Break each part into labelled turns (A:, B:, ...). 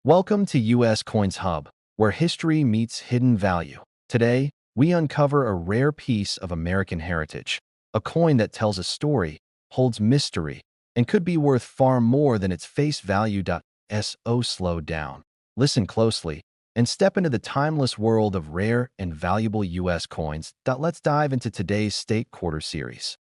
A: Welcome to US Coins Hub, where history meets hidden value. Today, we uncover a rare piece of American heritage, a coin that tells a story, holds mystery, and could be worth far more than its face value. Slow down, listen closely, and step into the timeless world of rare and valuable US coins. Let's dive into today's State Quarter series.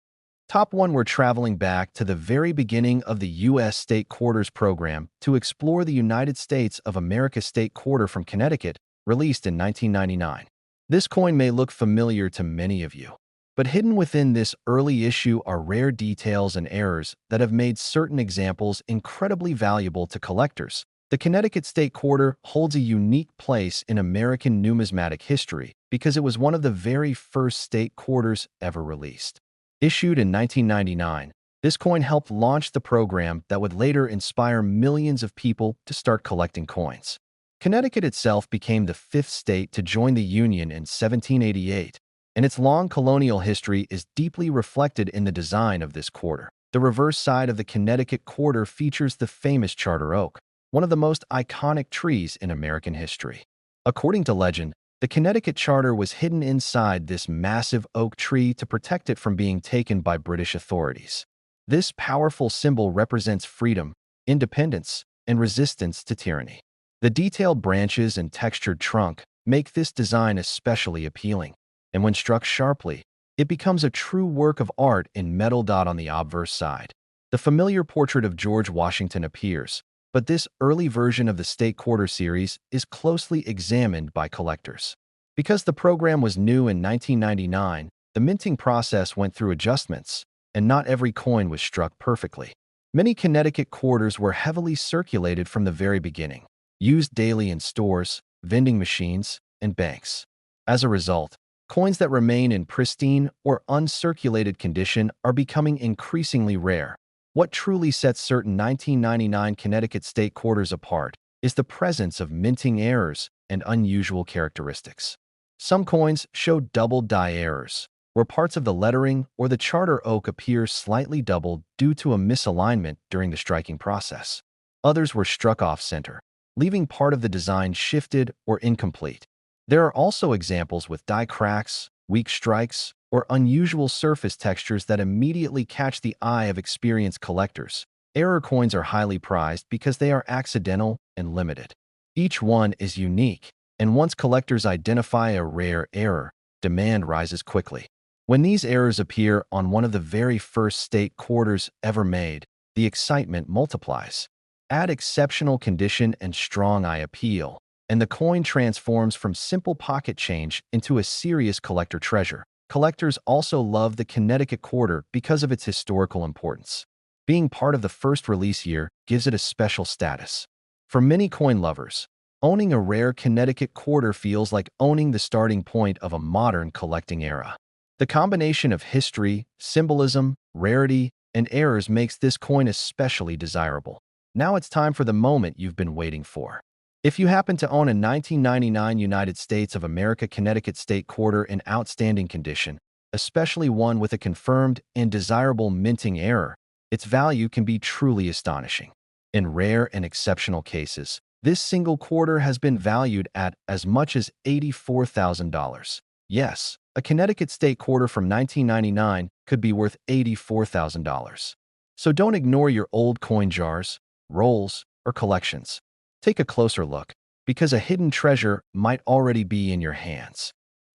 A: Top 1. We're traveling back to the very beginning of the U.S. State Quarters program to explore the United States of America State Quarter from Connecticut, released in 1999. This coin may look familiar to many of you, but hidden within this early issue are rare details and errors that have made certain examples incredibly valuable to collectors. The Connecticut State Quarter holds a unique place in American numismatic history because it was one of the very first state quarters ever released. Issued in 1999, this coin helped launch the program that would later inspire millions of people to start collecting coins. Connecticut itself became the fifth state to join the Union in 1788, and its long colonial history is deeply reflected in the design of this quarter. The reverse side of the Connecticut quarter features the famous charter oak, one of the most iconic trees in American history. According to legend, the Connecticut Charter was hidden inside this massive oak tree to protect it from being taken by British authorities. This powerful symbol represents freedom, independence, and resistance to tyranny. The detailed branches and textured trunk make this design especially appealing, and when struck sharply, it becomes a true work of art in metal. On the obverse side, the familiar portrait of George Washington appears, but this early version of the State Quarter series is closely examined by collectors. Because the program was new in 1999, the minting process went through adjustments, and not every coin was struck perfectly. Many Connecticut quarters were heavily circulated from the very beginning, used daily in stores, vending machines, and banks. As a result, coins that remain in pristine or uncirculated condition are becoming increasingly rare. What truly sets certain 1999 Connecticut State Quarters apart is the presence of minting errors and unusual characteristics. Some coins show double die errors, where parts of the lettering or the charter oak appear slightly doubled due to a misalignment during the striking process. Others were struck off-center, leaving part of the design shifted or incomplete. There are also examples with die cracks, weak strikes, or unusual surface textures that immediately catch the eye of experienced collectors. Error coins are highly prized because they are accidental and limited. Each one is unique, and once collectors identify a rare error, demand rises quickly. When these errors appear on one of the very first state quarters ever made, the excitement multiplies. Add exceptional condition and strong eye appeal, and the coin transforms from simple pocket change into a serious collector treasure. Collectors also love the Connecticut Quarter because of its historical importance. Being part of the first release year gives it a special status. For many coin lovers, owning a rare Connecticut Quarter feels like owning the starting point of a modern collecting era. The combination of history, symbolism, rarity, and errors makes this coin especially desirable. Now it's time for the moment you've been waiting for. If you happen to own a 1999 United States of America Connecticut State Quarter in outstanding condition, especially one with a confirmed and desirable minting error, its value can be truly astonishing. In rare and exceptional cases, this single quarter has been valued at as much as $84,000. Yes, a Connecticut State Quarter from 1999 could be worth $84,000. So don't ignore your old coin jars, rolls, or collections. Take a closer look, because a hidden treasure might already be in your hands.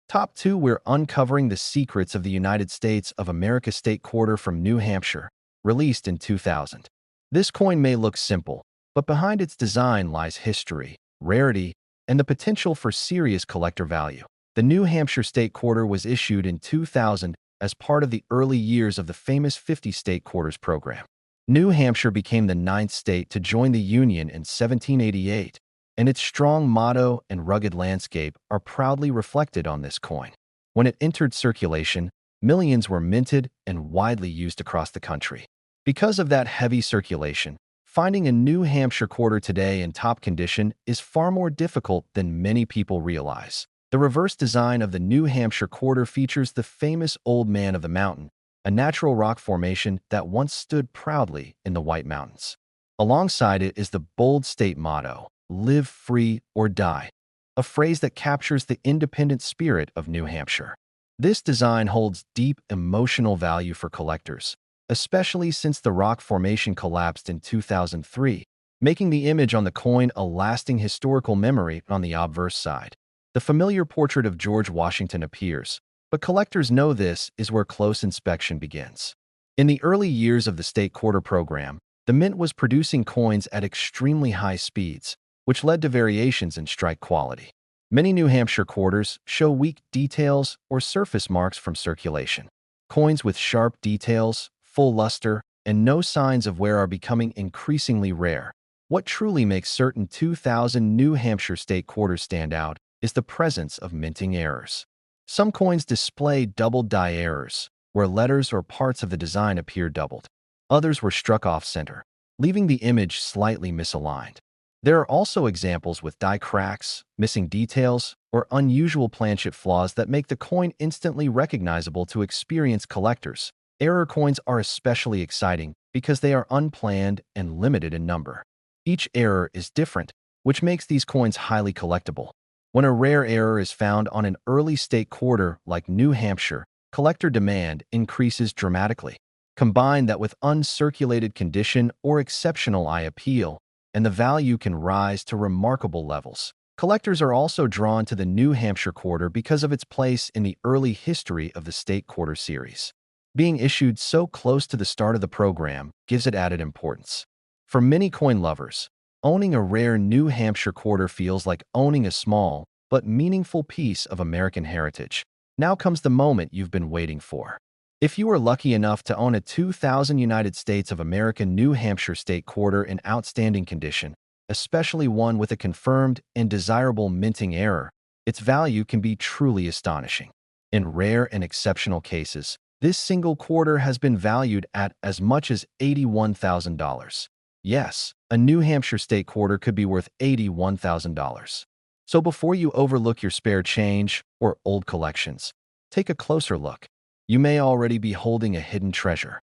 A: Top 2. We're uncovering the secrets of the United States of America State Quarter from New Hampshire, released in 2000. This coin may look simple, but behind its design lies history, rarity, and the potential for serious collector value. The New Hampshire State Quarter was issued in 2000 as part of the early years of the famous 50 State Quarters program. New Hampshire became the ninth state to join the Union in 1788, and its strong motto and rugged landscape are proudly reflected on this coin. When it entered circulation, millions were minted and widely used across the country. Because of that heavy circulation, finding a New Hampshire quarter today in top condition is far more difficult than many people realize. The reverse design of the New Hampshire quarter features the famous Old Man of the Mountain, a natural rock formation that once stood proudly in the White Mountains. Alongside it is the bold state motto, "Live free or die," a phrase that captures the independent spirit of New Hampshire. This design holds deep emotional value for collectors, especially since the rock formation collapsed in 2003, making the image on the coin a lasting historical memory on the obverse side. The familiar portrait of George Washington appears, but collectors know this is where close inspection begins. In the early years of the state quarter program, the mint was producing coins at extremely high speeds, which led to variations in strike quality. Many New Hampshire quarters show weak details or surface marks from circulation. Coins with sharp details, full luster, and no signs of wear are becoming increasingly rare. What truly makes certain 2000 New Hampshire state quarters stand out is the presence of minting errors. Some coins display double die errors, where letters or parts of the design appear doubled. Others were struck off-center, leaving the image slightly misaligned. There are also examples with die cracks, missing details, or unusual planchet flaws that make the coin instantly recognizable to experienced collectors. Error coins are especially exciting because they are unplanned and limited in number. Each error is different, which makes these coins highly collectible. When a rare error is found on an early state quarter like New Hampshire, collector demand increases dramatically. Combine that with uncirculated condition or exceptional eye appeal, and the value can rise to remarkable levels. Collectors are also drawn to the New Hampshire quarter because of its place in the early history of the state quarter series. Being issued so close to the start of the program gives it added importance. For many coin lovers, owning a rare New Hampshire quarter feels like owning a small but meaningful piece of American heritage. Now comes the moment you've been waiting for. If you are lucky enough to own a 2000 United States of America New Hampshire state quarter in outstanding condition, especially one with a confirmed and desirable minting error, its value can be truly astonishing. In rare and exceptional cases, this single quarter has been valued at as much as $81,000. Yes, a New Hampshire state quarter could be worth $81,000. So before you overlook your spare change or old collections, take a closer look. You may already be holding a hidden treasure.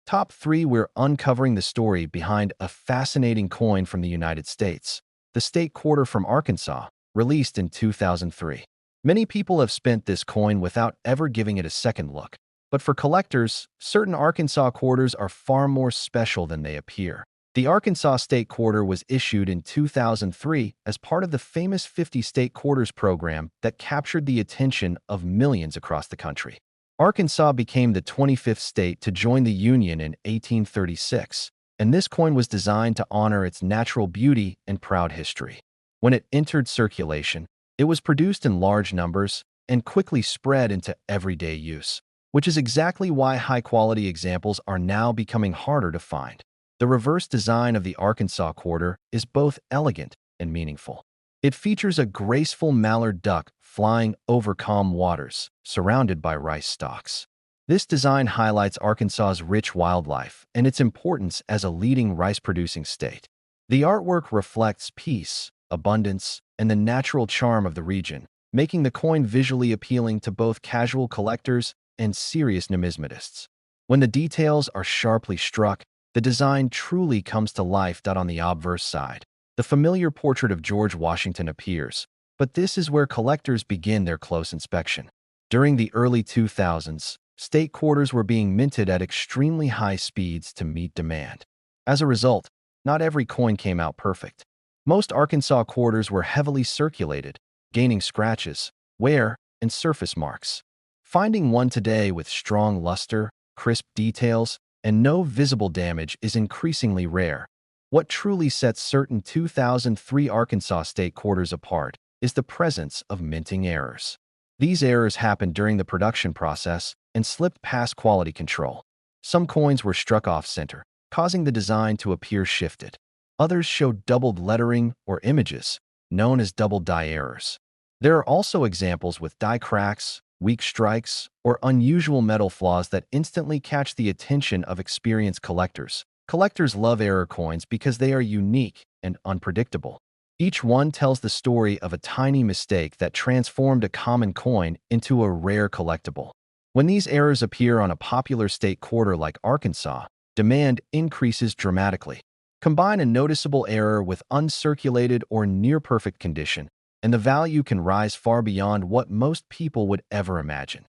A: Top 3. We're uncovering the story behind a fascinating coin from the United States, the state quarter from Arkansas, released in 2003. Many people have spent this coin without ever giving it a second look. But for collectors, certain Arkansas quarters are far more special than they appear. The Arkansas state quarter was issued in 2003 as part of the famous 50 state quarters program that captured the attention of millions across the country. Arkansas became the 25th state to join the Union in 1836, and this coin was designed to honor its natural beauty and proud history. When it entered circulation, it was produced in large numbers and quickly spread into everyday use, which is exactly why high-quality examples are now becoming harder to find. The reverse design of the Arkansas quarter is both elegant and meaningful. It features a graceful mallard duck flying over calm waters, surrounded by rice stalks. This design highlights Arkansas's rich wildlife and its importance as a leading rice-producing state. The artwork reflects peace, abundance, and the natural charm of the region, making the coin visually appealing to both casual collectors and serious numismatists. When the details are sharply struck, the design truly comes to life. On the obverse side, the familiar portrait of George Washington appears, but this is where collectors begin their close inspection. During the early 2000s, state quarters were being minted at extremely high speeds to meet demand. As a result, not every coin came out perfect. Most Arkansas quarters were heavily circulated, gaining scratches, wear, and surface marks. Finding one today with strong luster, crisp details, and no visible damage is increasingly rare. What truly sets certain 2003 Arkansas state quarters apart is the presence of minting errors. These errors happened during the production process and slipped past quality control. Some coins were struck off-center, causing the design to appear shifted. Others showed doubled lettering or images, known as double die errors. There are also examples with die cracks, weak strikes, or unusual metal flaws that instantly catch the attention of experienced collectors. Collectors love error coins because they are unique and unpredictable. Each one tells the story of a tiny mistake that transformed a common coin into a rare collectible. When these errors appear on a popular state quarter like Arkansas, demand increases dramatically. Combine a noticeable error with uncirculated or near-perfect condition, and the value can rise far beyond what most people would ever imagine.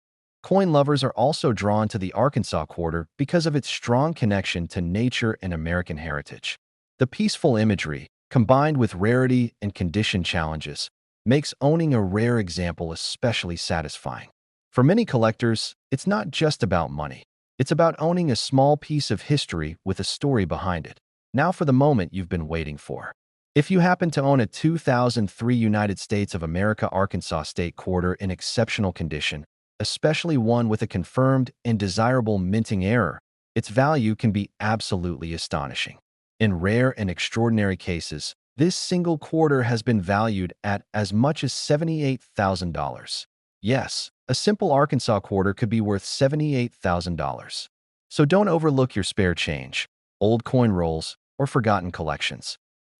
A: Coin lovers are also drawn to the Arkansas quarter because of its strong connection to nature and American heritage. The peaceful imagery, combined with rarity and condition challenges, makes owning a rare example especially satisfying. For many collectors, it's not just about money. It's about owning a small piece of history with a story behind it. Now for the moment you've been waiting for. If you happen to own a 2003 United States of America Arkansas State quarter in exceptional condition, especially one with a confirmed and desirable minting error, its value can be absolutely astonishing. In rare and extraordinary cases, this single quarter has been valued at as much as $78,000. Yes, a simple Arkansas quarter could be worth $78,000. So don't overlook your spare change, old coin rolls, or forgotten collections.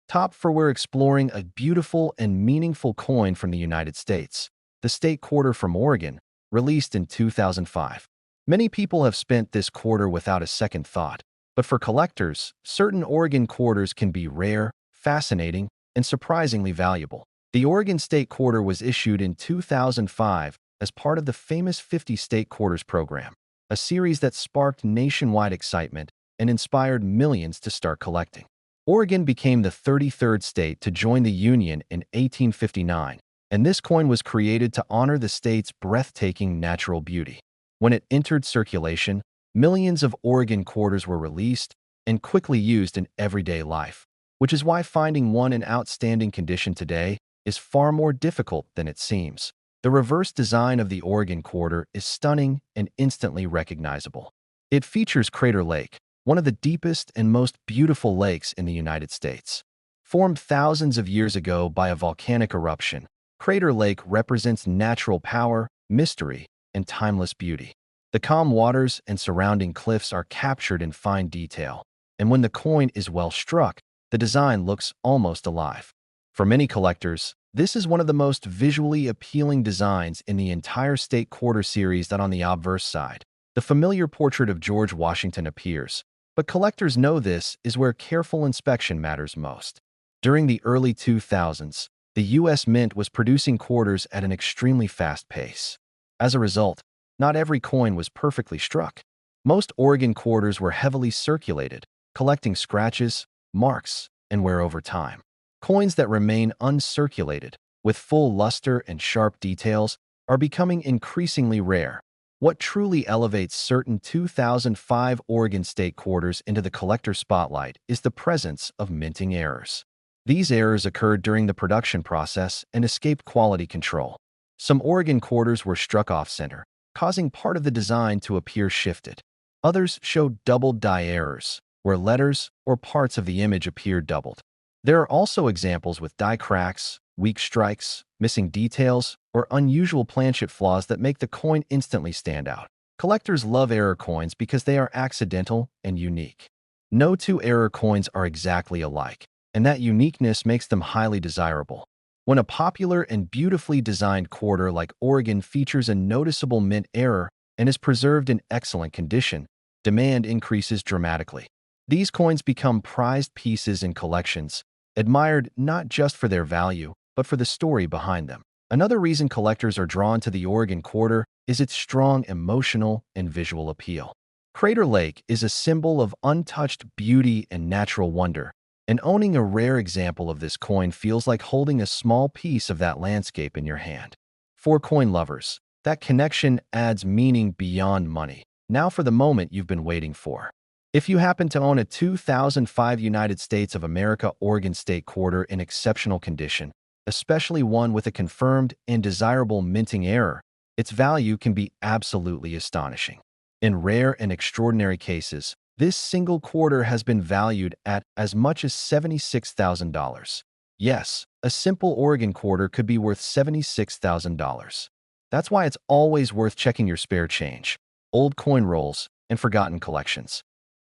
A: Top 4, we're exploring a beautiful and meaningful coin from the United States, the state quarter from Oregon, released in 2005. Many people have spent this quarter without a second thought, but for collectors, certain Oregon quarters can be rare, fascinating, and surprisingly valuable. The Oregon State Quarter was issued in 2005 as part of the famous 50 State Quarters program, a series that sparked nationwide excitement and inspired millions to start collecting. Oregon became the 33rd state to join the Union in 1859, and this coin was created to honor the state's breathtaking natural beauty. When it entered circulation, millions of Oregon quarters were released and quickly used in everyday life, which is why finding one in outstanding condition today is far more difficult than it seems. The reverse design of the Oregon quarter is stunning and instantly recognizable. It features Crater Lake, one of the deepest and most beautiful lakes in the United States. Formed thousands of years ago by a volcanic eruption, Crater Lake represents natural power, mystery, and timeless beauty. The calm waters and surrounding cliffs are captured in fine detail, and when the coin is well struck, the design looks almost alive. For many collectors, this is one of the most visually appealing designs in the entire State Quarter series. That on the obverse side, the familiar portrait of George Washington appears, but collectors know this is where careful inspection matters most. During the early 2000s, the U.S. Mint was producing quarters at an extremely fast pace. As a result, not every coin was perfectly struck. Most Oregon quarters were heavily circulated, collecting scratches, marks, and wear over time. Coins that remain uncirculated, with full luster and sharp details, are becoming increasingly rare. What truly elevates certain 2005 Oregon State quarters into the collector spotlight is the presence of minting errors. These errors occurred during the production process and escaped quality control. Some Oregon quarters were struck off-center, causing part of the design to appear shifted. Others showed doubled die errors, where letters or parts of the image appeared doubled. There are also examples with die cracks, weak strikes, missing details, or unusual planchet flaws that make the coin instantly stand out. Collectors love error coins because they are accidental and unique. No two error coins are exactly alike, and that uniqueness makes them highly desirable. When a popular and beautifully designed quarter like Oregon features a noticeable mint error and is preserved in excellent condition, demand increases dramatically. These coins become prized pieces in collections, admired not just for their value, but for the story behind them. Another reason collectors are drawn to the Oregon quarter is its strong emotional and visual appeal. Crater Lake is a symbol of untouched beauty and natural wonder, and owning a rare example of this coin feels like holding a small piece of that landscape in your hand. For coin lovers, that connection adds meaning beyond money. Now for the moment you've been waiting for. If you happen to own a 2005 United States of America Oregon State quarter in exceptional condition, especially one with a confirmed and desirable minting error, its value can be absolutely astonishing. In rare and extraordinary cases, this single quarter has been valued at as much as $76,000. Yes, a simple Oregon quarter could be worth $76,000. That's why it's always worth checking your spare change, old coin rolls, and forgotten collections.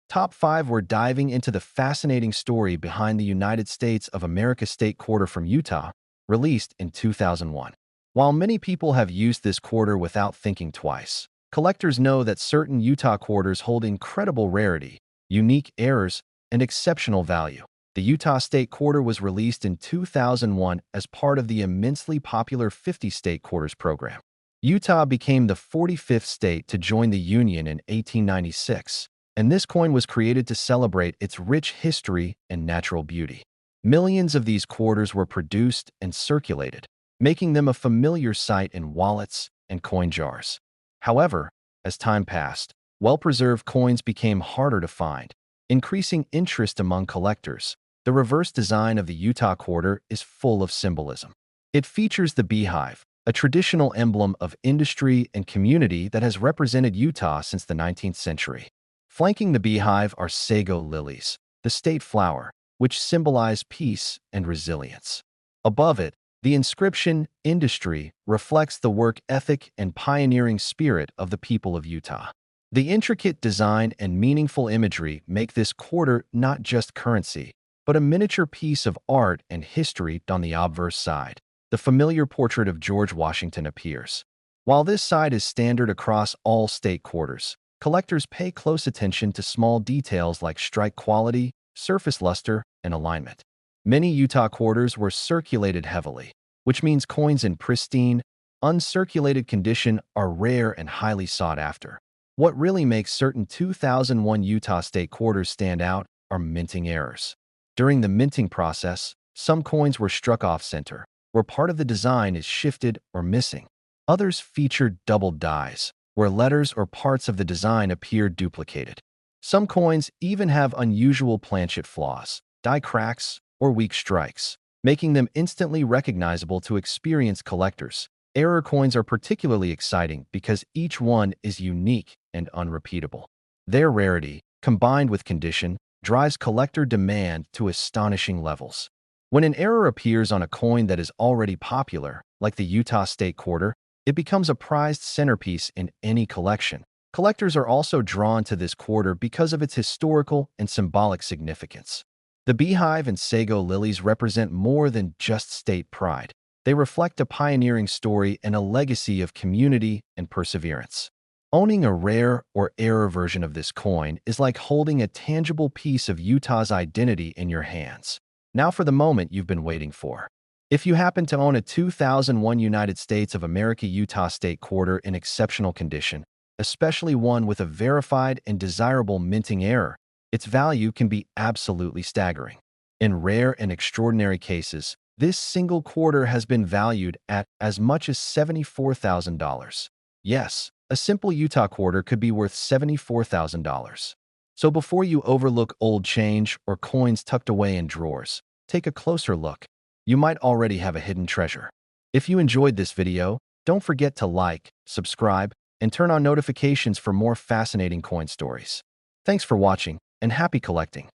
A: Top 5, we're diving into the fascinating story behind the United States of America State Quarter from Utah, released in 2001. While many people have used this quarter without thinking twice, collectors know that certain Utah quarters hold incredible rarity, unique errors, and exceptional value. The Utah State Quarter was released in 2001 as part of the immensely popular 50 State Quarters program. Utah became the 45th state to join the Union in 1896, and this coin was created to celebrate its rich history and natural beauty. Millions of these quarters were produced and circulated, making them a familiar sight in wallets and coin jars. However, as time passed, well-preserved coins became harder to find, increasing interest among collectors. The reverse design of the Utah quarter is full of symbolism. It features the beehive, a traditional emblem of industry and community that has represented Utah since the 19th century. Flanking the beehive are sago lilies, the state flower, which symbolize peace and resilience. Above it, the inscription, "Industry," reflects the work ethic and pioneering spirit of the people of Utah. The intricate design and meaningful imagery make this quarter not just currency, but a miniature piece of art and history. On the obverse side, the familiar portrait of George Washington appears. While this side is standard across all state quarters, collectors pay close attention to small details like strike quality, surface luster, and alignment. Many Utah quarters were circulated heavily, which means coins in pristine, uncirculated condition are rare and highly sought after. What really makes certain 2001 Utah State quarters stand out are minting errors. During the minting process, some coins were struck off-center, where part of the design is shifted or missing. Others featured doubled dies, where letters or parts of the design appear duplicated. Some coins even have unusual planchet flaws, die cracks, or weak strikes, making them instantly recognizable to experienced collectors. Error coins are particularly exciting because each one is unique and unrepeatable. Their rarity, combined with condition, drives collector demand to astonishing levels. When an error appears on a coin that is already popular, like the Utah State Quarter, it becomes a prized centerpiece in any collection. Collectors are also drawn to this quarter because of its historical and symbolic significance. The beehive and sago lilies represent more than just state pride. They reflect a pioneering story and a legacy of community and perseverance. Owning a rare or error version of this coin is like holding a tangible piece of Utah's identity in your hands. Now for the moment you've been waiting for. If you happen to own a 2001 United States of America Utah State Quarter in exceptional condition, especially one with a verified and desirable minting error, its value can be absolutely staggering. In rare and extraordinary cases, this single quarter has been valued at as much as $74,000. Yes, a simple Utah quarter could be worth $74,000. So before you overlook old change or coins tucked away in drawers, take a closer look. You might already have a hidden treasure. If you enjoyed this video, don't forget to like, subscribe, and turn on notifications for more fascinating coin stories. Thanks for watching, and happy collecting!